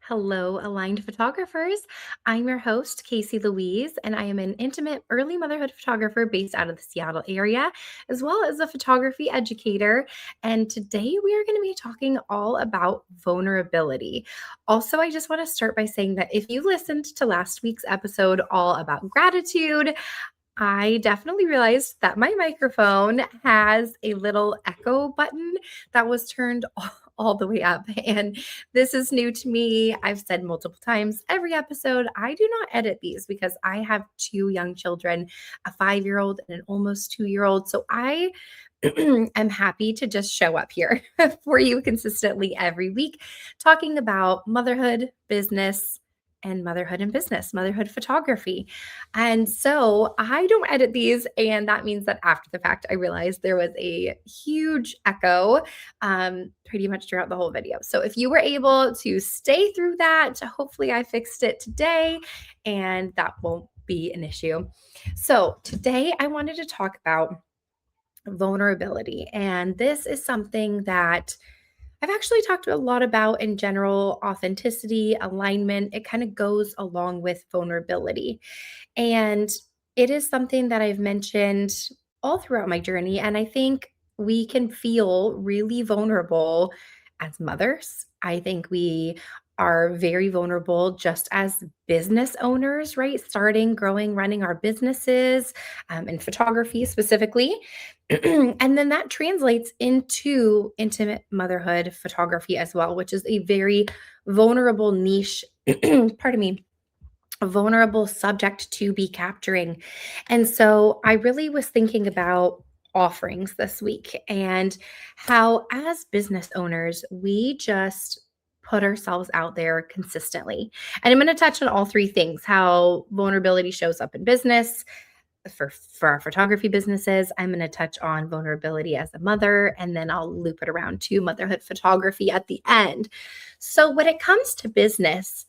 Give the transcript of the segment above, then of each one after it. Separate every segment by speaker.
Speaker 1: Hello, aligned photographers. I'm your host, Casey Louise, and I am an intimate early motherhood photographer based out of the Seattle area, as well as a photography educator. And today we are going to be talking all about vulnerability. Also, I just want to start by saying that if you listened to last week's episode all about gratitude, I definitely realized that my microphone has a little echo button that was turned all the way up. And this is new to me. I've said multiple times every episode, I do not edit these because I have two young children, a 5-year-old and an almost 2-year-old. So I am happy to just show up here for you consistently every week, talking about motherhood, business, and motherhood and business, motherhood photography. And so I don't edit these. And that means that after the fact, I realized there was a huge echo pretty much throughout the whole video. So if you were able to stay through that, hopefully I fixed it today and that won't be an issue. So today I wanted to talk about vulnerability. And this is something that I've actually talked a lot about in general authenticity, alignment. It kind of goes along with vulnerability. And it is something that I've mentioned all throughout my journey. And I think we can feel really vulnerable as mothers. I think we are very vulnerable just as business owners, right? Starting, growing, running our businesses in photography specifically. And then that translates into intimate motherhood photography as well, which is a very vulnerable niche, pardon me, a vulnerable subject to be capturing. And so I really was thinking about offerings this week and how, as business owners, we just put ourselves out there consistently. And I'm going to touch on all three things: how vulnerability shows up in business, for our photography businesses. I'm going to touch on vulnerability as a mother, and then I'll loop it around to motherhood photography at the end. So when it comes to business,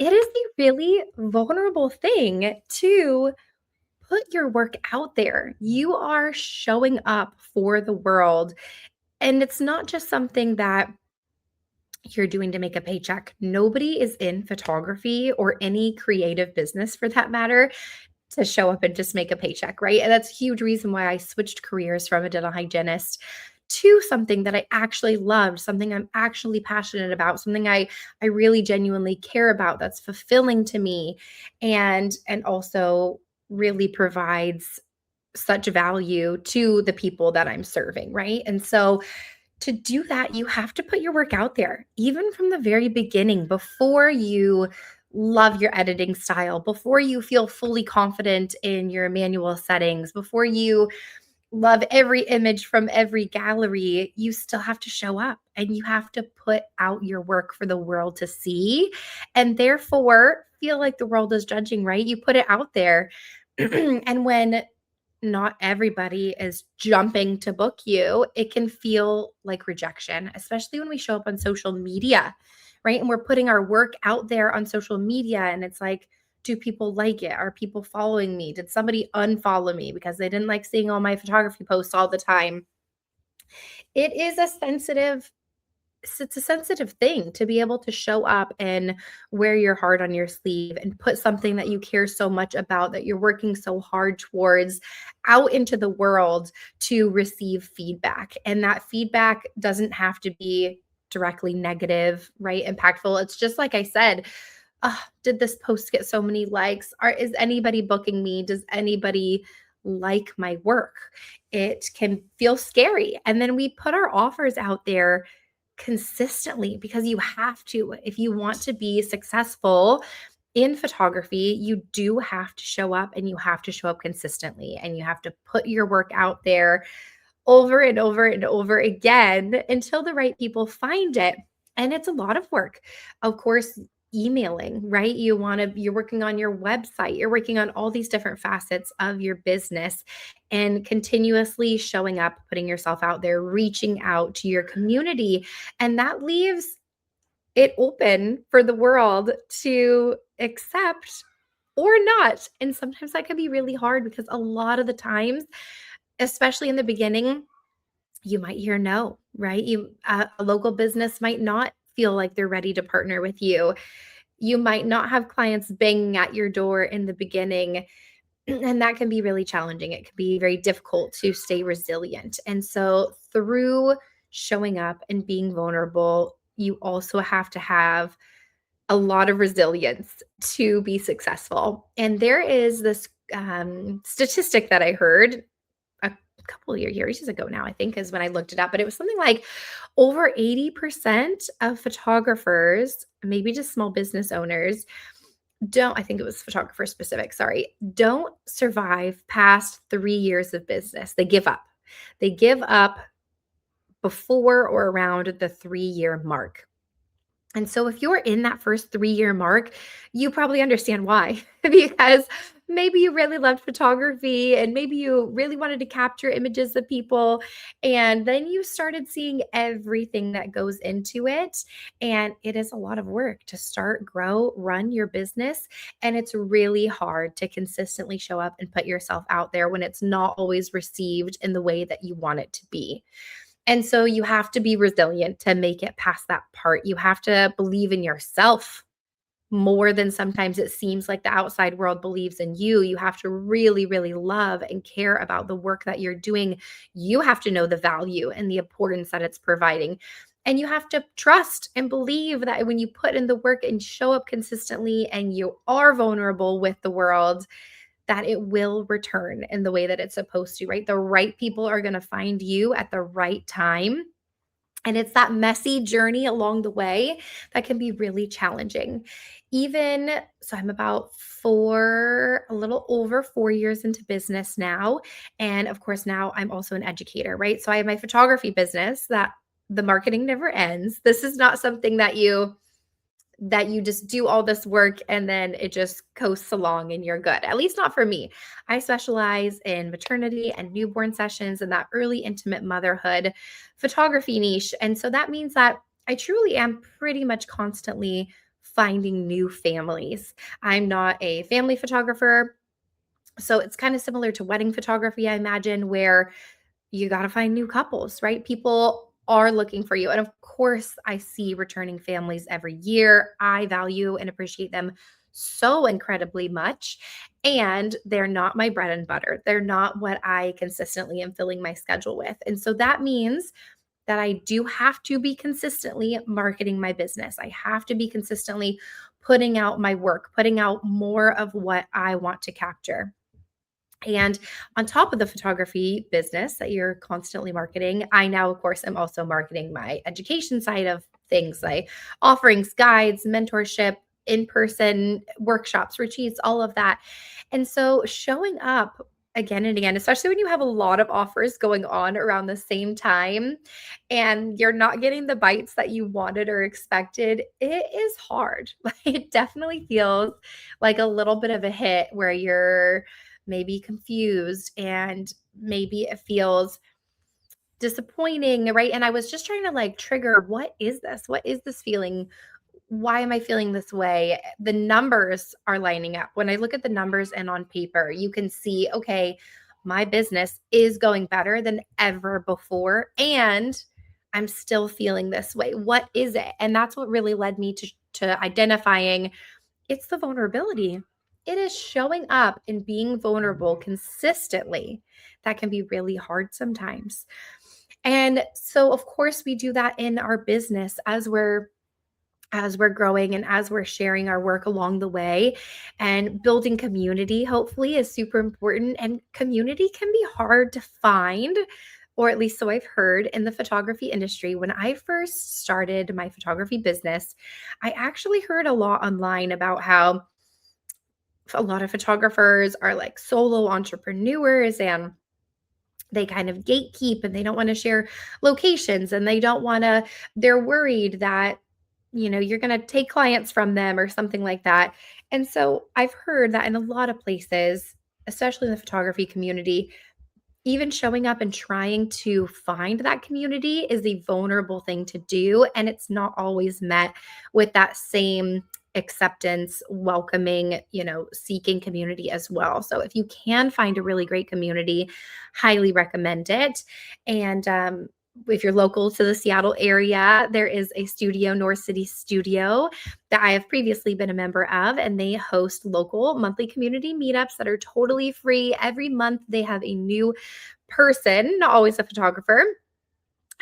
Speaker 1: it is a really vulnerable thing to put your work out there. You are showing up for the world, and it's not just something that you're doing to make a paycheck. Nobody is in photography or any creative business for that matter to show up and just make a paycheck, right? And that's a huge reason why I switched careers from a dental hygienist to something that I actually loved, something I'm actually passionate about, something I really genuinely care about, that's fulfilling to me, and also really provides such value to the people that I'm serving, right? And so to do that, you have to put your work out there, even from the very beginning, before you love your editing style, before you feel fully confident in your manual settings, before you love every image from every gallery. You still have to show up and you have to put out your work for the world to see, and therefore feel like the world is judging, right? You put it out there. And when not everybody is jumping to book you, it can feel like rejection, especially when we show up on social media, right? And we're putting our work out there on social media, and it's like, do people like it? Are people following me? Did somebody unfollow me because they didn't like seeing all my photography posts all the time? It is a sensitive it's a sensitive thing to be able to show up and wear your heart on your sleeve and put something that you care so much about, that you're working so hard towards, out into the world to receive feedback. And that feedback doesn't have to be directly negative, right? Impactful. It's just like I said, did this post get so many likes? Is anybody booking me? Does anybody like my work? It can feel scary. And then we put our offers out there consistently because you have to. If you want to be successful in photography, you do have to show up, and you have to show up consistently, and you have to put your work out there over and over and over again until the right people find it. And it's a lot of work. Of course, emailing, right? You're working on your website, you're working on all these different facets of your business, and continuously showing up, putting yourself out there, reaching out to your community. And that leaves it open for the world to accept or not. And sometimes that can be really hard because a lot of the times, especially in the beginning, you might hear no, right? A local business might not feel like they're ready to partner with you. You might not have clients banging at your door in the beginning, and that can be really challenging. It can be very difficult to stay resilient. And so, through showing up and being vulnerable, you also have to have a lot of resilience to be successful. And there is this statistic that I heard a couple of years ago now, I think, is when I looked it up, but it was something like over 80% of photographers, maybe just small business owners, don't, I think it was photographer specific, sorry, don't survive past 3 years of business. They give up. They give up before or around the 3 year mark. And so if you're in that first 3 year mark, you probably understand why. Because maybe you really loved photography and maybe you really wanted to capture images of people. And then you started seeing everything that goes into it. And it is a lot of work to start, grow, run your business. And it's really hard to consistently show up and put yourself out there when it's not always received in the way that you want it to be. And so you have to be resilient to make it past that part. You have to believe in yourself more than sometimes it seems like the outside world believes in you. You have to really, really love and care about the work that you're doing. You have to know the value and the importance that it's providing. And you have to trust and believe that when you put in the work and show up consistently and you are vulnerable with the world, that it will return in the way that it's supposed to, right? The right people are going to find you at the right time. And it's that messy journey along the way that can be really challenging. Even so, I'm about a little over 4 years into business now. And of course, now I'm also an educator, right? So I have my photography business that the marketing never ends. This is not something that you just do all this work and then it just coasts along and you're good. At least not for me. I specialize in maternity and newborn sessions and that early intimate motherhood photography niche. And so that means that I truly am pretty much constantly finding new families. I'm not a family photographer. So it's kind of similar to wedding photography, I imagine, where you got to find new couples, right? People are looking for you. And of course, I see returning families every year. I value and appreciate them so incredibly much. And they're not my bread and butter. They're not what I consistently am filling my schedule with. And so that means that I do have to be consistently marketing my business. I have to be consistently putting out my work, putting out more of what I want to capture. And on top of the photography business that you're constantly marketing, I now, of course, am also marketing my education side of things like offerings, guides, mentorship, in person workshops, retreats, all of that. And so showing up again and again, especially when you have a lot of offers going on around the same time and you're not getting the bites that you wanted or expected, it is hard. It definitely feels like a little bit of a hit where you're maybe confused and maybe it feels disappointing, right? And I was just trying to like trigger, what is this? What is this feeling? Why am I feeling this way? The numbers are lining up. When I look at the numbers and on paper, you can see, okay, my business is going better than ever before. And I'm still feeling this way. What is it? And that's what really led me to identifying it's the vulnerability. It is showing up and being vulnerable consistently that can be really hard sometimes. And so of course we do that in our business as we're growing and as we're sharing our work along the way, and building community hopefully is super important, and community can be hard to find, or at least so I've heard in the photography industry. When I first started my photography business, I actually heard a lot online about how a lot of photographers are like solo entrepreneurs and they kind of gatekeep and they don't want to share locations and they're worried that you're going to take clients from them or something like that. And so I've heard that in a lot of places, especially in the photography community, even showing up and trying to find that community is a vulnerable thing to do. And it's not always met with that same acceptance, welcoming, seeking community as well. So if you can find a really great community, highly recommend it. And if you're local to the Seattle area, there is a studio, North City Studio, that I have previously been a member of, and they host local monthly community meetups that are totally free. Every month, they have a new person, not always a photographer.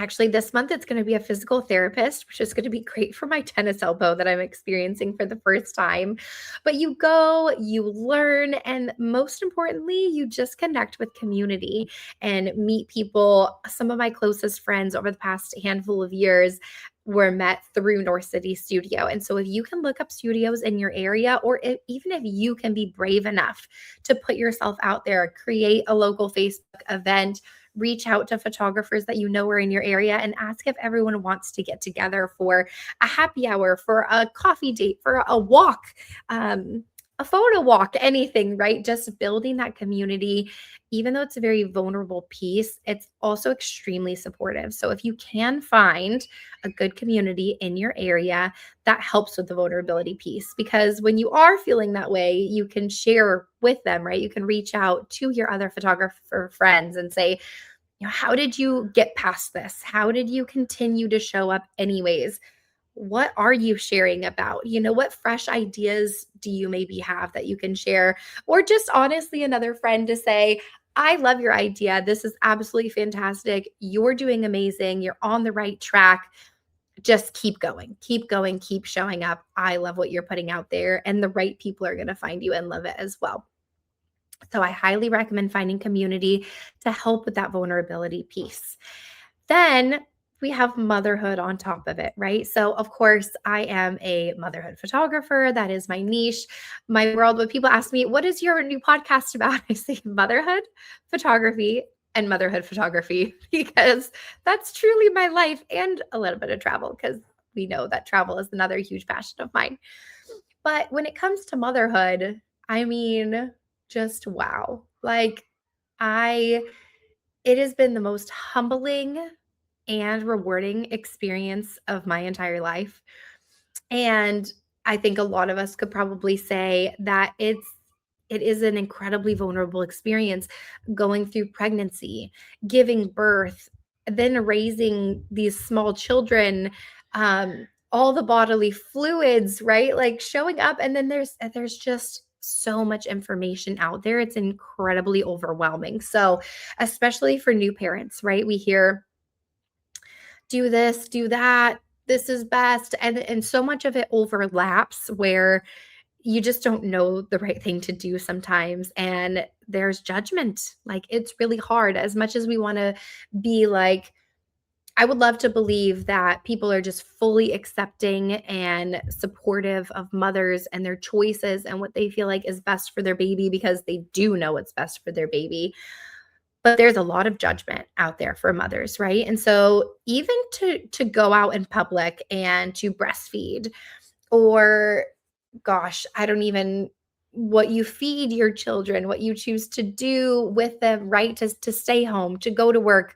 Speaker 1: Actually, this month it's going to be a physical therapist, which is going to be great for my tennis elbow that I'm experiencing for the first time. But you go, you learn, and most importantly, you just connect with community and meet people. Some of my closest friends over the past handful of years were met through North City Studio. And so if you can look up studios in your area, or even if you can be brave enough to put yourself out there, create a local Facebook event, reach out to photographers that you know are in your area and ask if everyone wants to get together for a happy hour, for a coffee date, for a walk, a photo walk, anything, right? Just building that community. Even though it's a very vulnerable piece, it's also extremely supportive. So if you can find a good community in your area, that helps with the vulnerability piece, because when you are feeling that way, you can share with them, right? You can reach out to your other photographer friends and say, how did you get past this? How did you continue to show up anyways? What are you sharing about? What fresh ideas do you maybe have that you can share? Or just honestly, another friend to say, I love your idea. This is absolutely fantastic. You're doing amazing. You're on the right track. Just keep going, keep showing up. I love what you're putting out there, and the right people are going to find you and love it as well. So I highly recommend finding community to help with that vulnerability piece. Then we have motherhood on top of it, right? So, of course, I am a motherhood photographer. That is my niche, my world. When people ask me, what is your new podcast about? I say motherhood, photography, and motherhood photography, because that's truly my life, and a little bit of travel, because we know that travel is another huge passion of mine. But when it comes to motherhood, I mean, just wow. Like, I, it has been the most humbling and rewarding experience of my entire life. And I think a lot of us could probably say that it is an incredibly vulnerable experience, going through pregnancy, giving birth, then raising these small children, all the bodily fluids, right? Like showing up, and then there's just so much information out there. It's incredibly overwhelming. So, especially for new parents, right? We hear do this, do that, this is best, and so much of it overlaps where you just don't know the right thing to do sometimes, and there's judgment. Like, it's really hard. As much as we want to be like, I would love to believe that people are just fully accepting and supportive of mothers and their choices and what they feel like is best for their baby, because they do know what's best for their baby. But there's a lot of judgment out there for mothers, right? And so even to go out in public and to breastfeed, or gosh, I don't even, what you feed your children, what you choose to do with them, right? To stay home, to go to work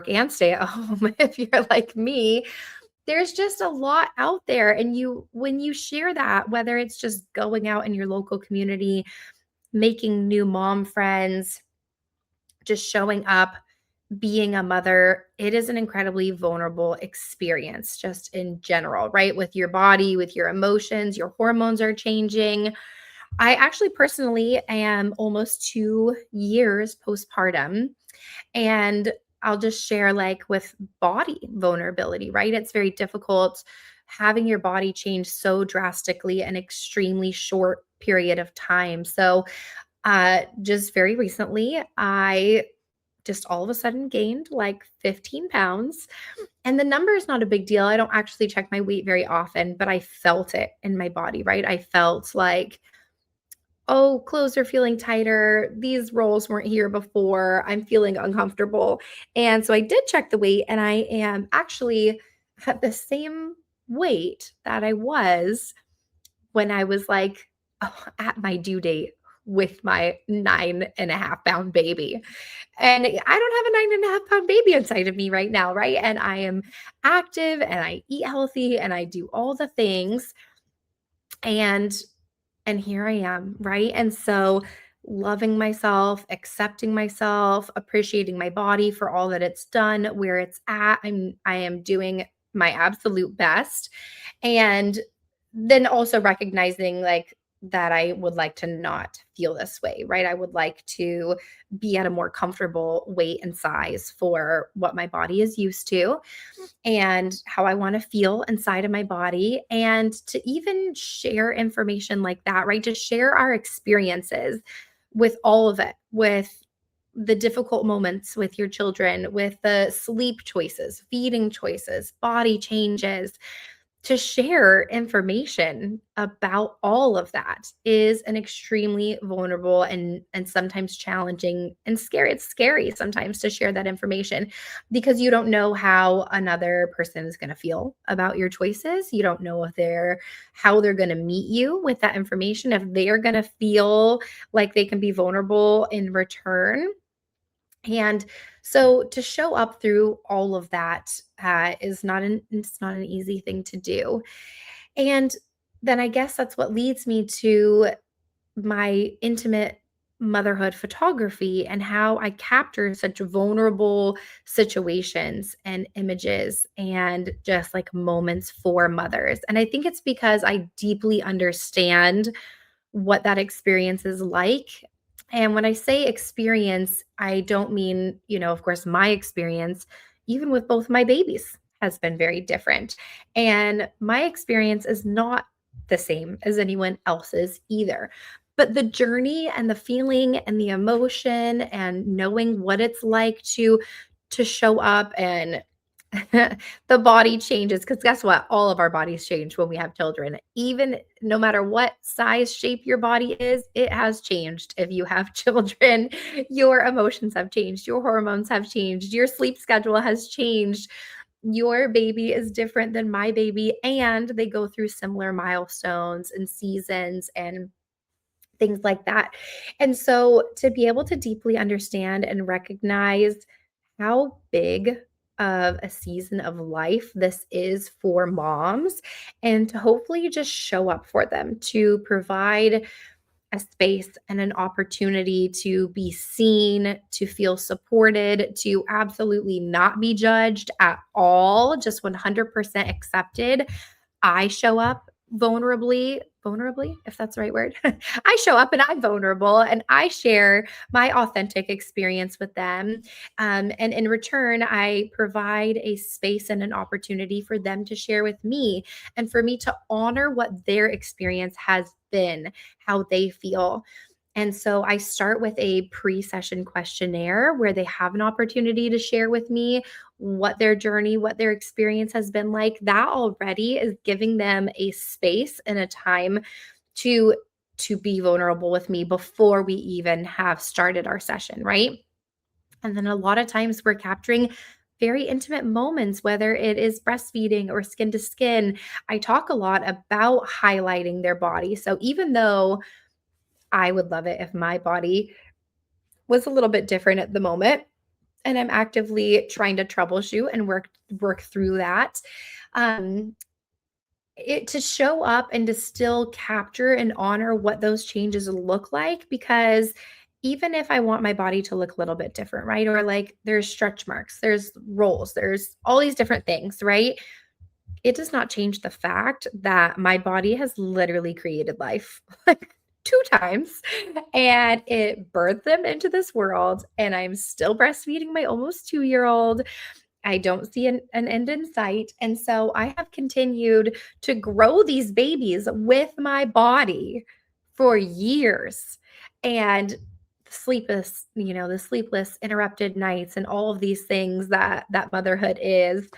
Speaker 1: and stay at home if you're like me. There's just a lot out there. And when you share that, whether it's just going out in your local community, making new mom friends, just showing up, being a mother, it is an incredibly vulnerable experience just in general, right? With your body, with your emotions, your hormones are changing. I actually personally am almost 2 years postpartum, and I'll just share, like, with body vulnerability, right? It's very difficult having your body change so drastically in extremely short period of time. So, just very recently, I just all of a sudden gained like 15 pounds. And the number is not a big deal. I don't actually check my weight very often, but I felt it in my body, right? I felt like, oh, clothes are feeling tighter. These rolls weren't here before. I'm feeling uncomfortable. And so I did check the weight, and I am actually at the same weight that I was when I was like, at my due date with my 9.5 pound baby. And I don't have a 9.5 pound baby inside of me right now, right? And I am active and I eat healthy and I do all the things. And here I am, right? And so loving myself, accepting myself, appreciating my body for all that it's done, where it's at. I am doing my absolute best. And then also recognizing like that I would like to not feel this way, right? I would like to be at a more comfortable weight and size for what my body is used to and how I want to feel inside of my body. And to even share information like that, right? To share our experiences with all of it, with the difficult moments with your children, with the sleep choices, feeding choices, body changes, to share information about all of that is an extremely vulnerable and sometimes challenging and scary. It's scary sometimes to share that information because you don't know how another person is going to feel about your choices. You don't know if they're how they're going to meet you with that information, if they're going to feel like they can be vulnerable in return. And so to show up through all of that is not an it's not an easy thing to do. And then I guess that's what leads me to my intimate motherhood photography and how I capture such vulnerable situations and images and just like moments for mothers. And I think it's because I deeply understand what that experience is like. And when I say experience, I don't mean, of course, my experience, even with both my babies, has been very different. And my experience is not the same as anyone else's either. But the journey and the feeling and the emotion and knowing what it's like to show up and the body changes because guess what? All of our bodies change when we have children. Even no matter what size, shape your body is, it has changed if you have children. Your emotions have changed, your hormones have changed, your sleep schedule has changed. Your baby is different than my baby, and they go through similar milestones and seasons and things like that. And so to be able to deeply understand and recognize how big of a season of life this is for moms, and to hopefully just show up for them, to provide a space and an opportunity to be seen, to feel supported, to absolutely not be judged at all, just 100% accepted. I show up vulnerably, if that's the right word. I show up and I'm vulnerable and I share my authentic experience with them. And in return, I provide a space and an opportunity for them to share with me and for me to honor what their experience has been, how they feel. And so I start with a pre session questionnaire where they have an opportunity to share with me what their journey, what their experience has been like. That already is giving them a space and a time to to be vulnerable with me before we even have started our session, right? And then a lot of times we're capturing very intimate moments, whether it is breastfeeding or skin to skin. I talk a lot about highlighting their body. So even though I would love it if my body was a little bit different at the moment, and I'm actively trying to troubleshoot and work through that. Um, it to show up and to still capture and honor what those changes look like, because even if I want my body to look a little bit different, right? Or like there's stretch marks, there's rolls, there's all these different things, right? It does not change the fact that my body has literally created life like 2 times, and it birthed them into this world, and I'm still breastfeeding my almost 2-year-old. I don't see an end in sight, and so I have continued to grow these babies with my body for years, and the sleepless, interrupted nights and all of these things that motherhood is,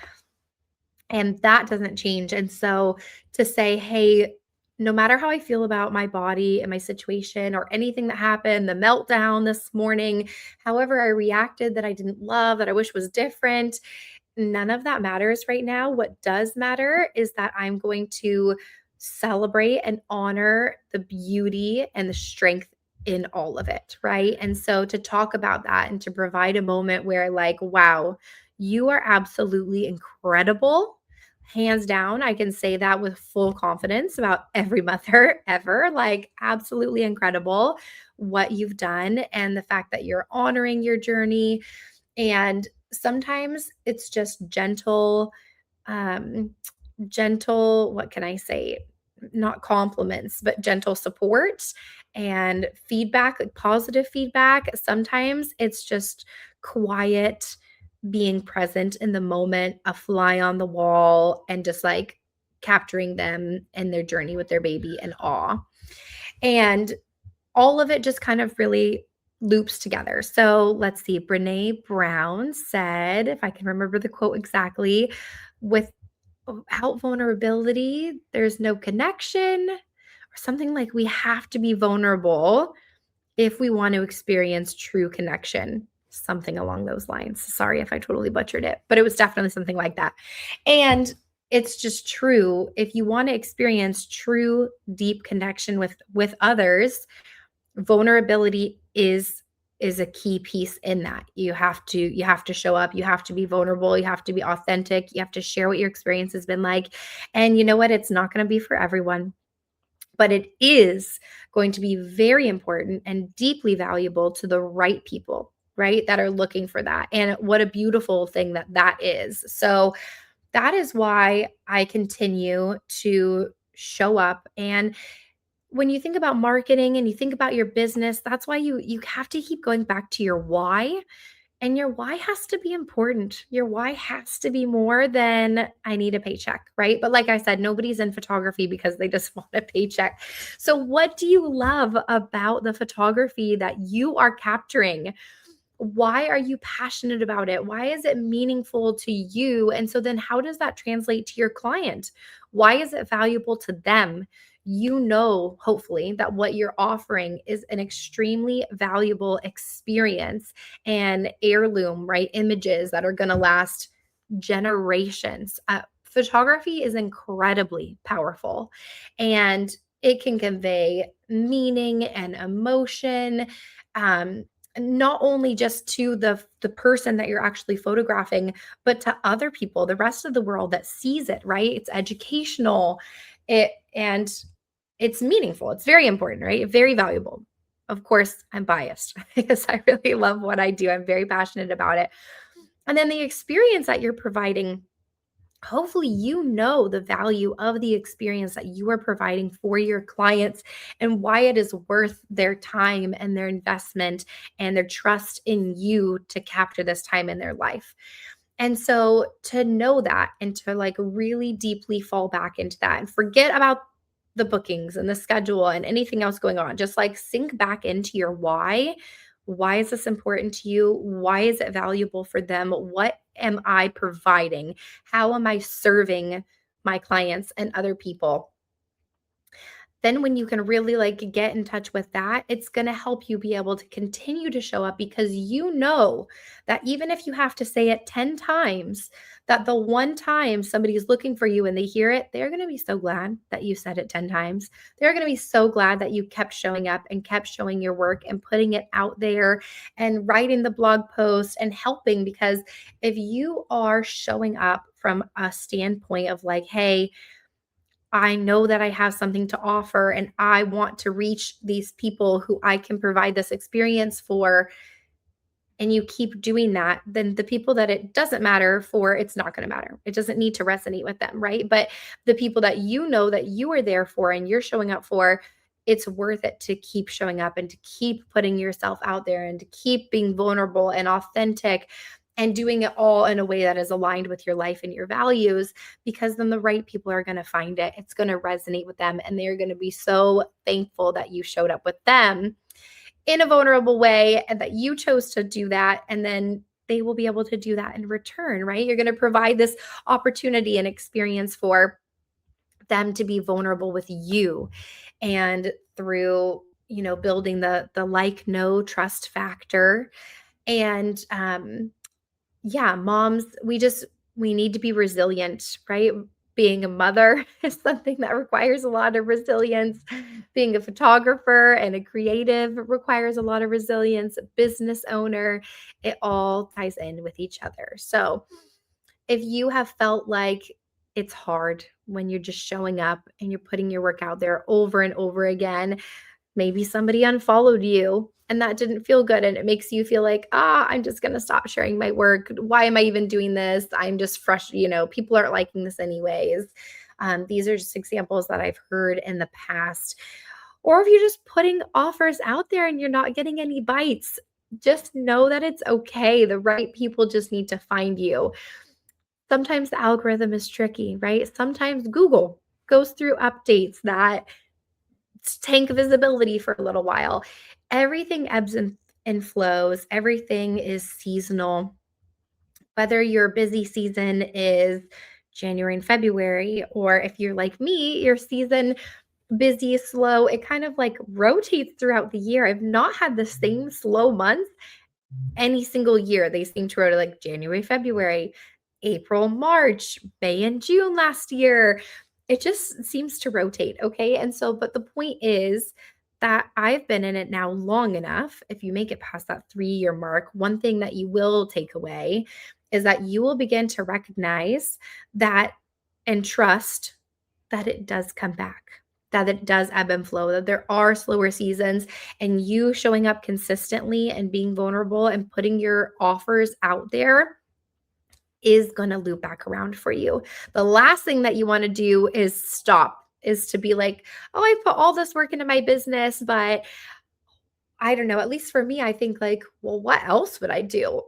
Speaker 1: and that doesn't change. And so to say, hey, no matter how I feel about my body and my situation or anything that happened, the meltdown this morning, however I reacted that I didn't love, that I wish was different, none of that matters right now. What does matter is that I'm going to celebrate and honor the beauty and the strength in all of it, right? And so to talk about that and to provide a moment where, like, wow, you are absolutely incredible. Hands down, I can say that with full confidence about every mother ever. Like, absolutely incredible what you've done and the fact that you're honoring your journey. And sometimes it's just um, gentle, what can I say? Not compliments, but gentle support and feedback, like positive feedback. Sometimes it's just quiet being present in the moment, a fly on the wall, and just like capturing them and their journey with their baby in awe. And all of it just kind of really loops together. So let's see. Brene Brown said, if I can remember the quote exactly, without vulnerability, there's no connection, or something like we have to be vulnerable if we want to experience true connection, something along those lines. Sorry if I totally butchered it, but it was definitely something like that. And it's just true. If you want to experience true deep connection with others, vulnerability is a key piece in that. You have to show up, you have to be vulnerable, you have to be authentic, you have to share what your experience has been like. And you know what? It's not going to be for everyone, but it is going to be very important and deeply valuable to the right people, right? That are looking for that. And what a beautiful thing that that is. So that is why I continue to show up. And when you think about marketing and you think about your business, that's why you have to keep going back to your why. And your why has to be important. Your why has to be more than I need a paycheck, right? But like I said, nobody's in photography because they just want a paycheck. So what do you love about the photography that you are capturing? Why are you passionate about it? Why is it meaningful to you? And so then how does that translate to your client? Why is it valuable to them? You know, hopefully, that what you're offering is an extremely valuable experience and heirloom, right? Images that are going to last generations. Photography is incredibly powerful and it can convey meaning and emotion. Um, Not only just to the person that you're actually photographing, but to other people, the rest of the world that sees it, right? It's educational, and it's meaningful. It's very important, right? Very valuable. Of course, I'm biased because I really love what I do. I'm very passionate about it. And then the experience that you're providing, hopefully you know the value of the experience that you are providing for your clients and why it is worth their time and their investment and their trust in you to capture this time in their life. And so to know that and to like really deeply fall back into that and forget about the bookings and the schedule and anything else going on, just like sink back into your why. Why is this important to you? Why is it valuable for them? What am I providing? How am I serving my clients and other people? Then when you can really like get in touch with that, it's going to help you be able to continue to show up because you know that even if you have to say it 10 times, that the one time somebody's looking for you and they hear it, they're going to be so glad that you said it 10 times. They're going to be so glad that you kept showing up and kept showing your work and putting it out there and writing the blog post and helping, because if you are showing up from a standpoint of like, hey, I know that I have something to offer and I want to reach these people who I can provide this experience for, and you keep doing that, then the people that it doesn't matter for, it's not going to matter. It doesn't need to resonate with them, right? But the people that you know that you are there for and you're showing up for, it's worth it to keep showing up and to keep putting yourself out there and to keep being vulnerable and authentic and doing it all in a way that is aligned with your life and your values, because then the right people are going to find it. It's going to resonate with them and they're going to be so thankful that you showed up with them in a vulnerable way and that you chose to do that. And then they will be able to do that in return, right? You're going to provide this opportunity and experience for them to be vulnerable with you. And through, building the like, no trust factor. And yeah, moms, we need to be resilient, right? Being a mother is something that requires a lot of resilience. Being a photographer and a creative requires a lot of resilience. A business owner, it all ties in with each other. So if you have felt like it's hard when you're just showing up and you're putting your work out there over and over again. Maybe somebody unfollowed you and that didn't feel good. And it makes you feel like, I'm just going to stop sharing my work. Why am I even doing this? I'm just frustrated. People aren't liking this anyways. These are just examples that I've heard in the past. Or if you're just putting offers out there and you're not getting any bites, just know that it's okay. The right people just need to find you. Sometimes the algorithm is tricky, right? Sometimes Google goes through updates that tank visibility for a little while. Everything ebbs and flows. Everything is seasonal. Whether your busy season is January and February, or if you're like me, your season busy, slow, it kind of like rotates throughout the year. I've not had the same slow month any single year. They seem to rotate like January, February, April, March, May, and June last year. It just seems to rotate. Okay. And so, but the point is that I've been in it now long enough. If you make it past that 3-year mark, one thing that you will take away is that you will begin to recognize that and trust that it does come back, that it does ebb and flow, that there are slower seasons, and you showing up consistently and being vulnerable and putting your offers out there is going to loop back around for you. The last thing that you want to do is stop, is to be like, oh, I put all this work into my business, but I don't know, at least for me, I think like, well, what else would I do?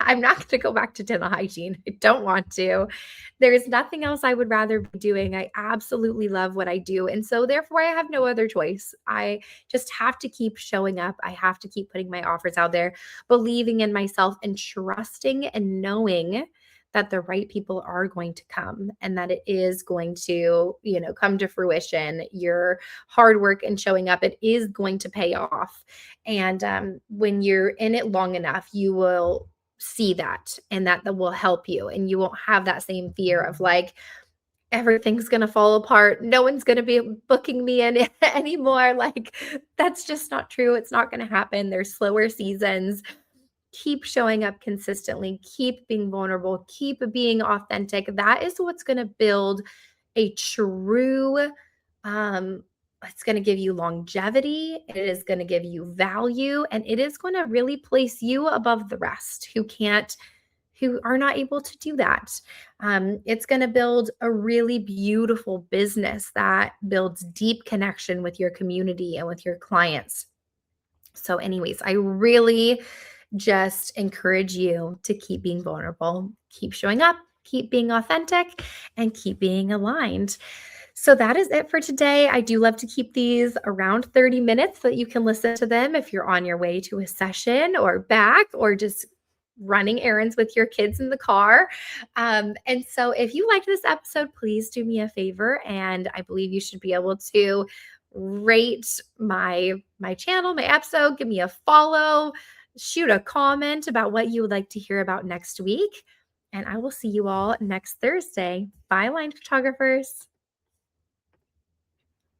Speaker 1: I'm not going to go back to dental hygiene. I don't want to. There's nothing else I would rather be doing. I absolutely love what I do. And so therefore I have no other choice. I just have to keep showing up. I have to keep putting my offers out there, believing in myself and trusting and knowing that the right people are going to come and that it is going to, come to fruition. Your hard work and showing up, it is going to pay off. And when you're in it long enough, you will see that, and that will help you. And you won't have that same fear of like, everything's going to fall apart. No one's going to be booking me in anymore. Like, that's just not true. It's not going to happen. There's slower seasons. Keep showing up consistently, keep being vulnerable, keep being authentic. That is what's going to build a true, it's going to give you longevity. It is going to give you value, and it is going to really place you above the rest who are not able to do that. It's going to build a really beautiful business that builds deep connection with your community and with your clients. So, anyways, I really just encourage you to keep being vulnerable, keep showing up, keep being authentic, and keep being aligned. So that is it for today. I do love to keep these around 30 minutes so that you can listen to them if you're on your way to a session or back, or just running errands with your kids in the car. And so if you liked this episode, please do me a favor. And I believe you should be able to rate my channel, my episode, give me a follow, shoot a comment about what you would like to hear about next week. And I will see you all next Thursday. Bye, line photographers.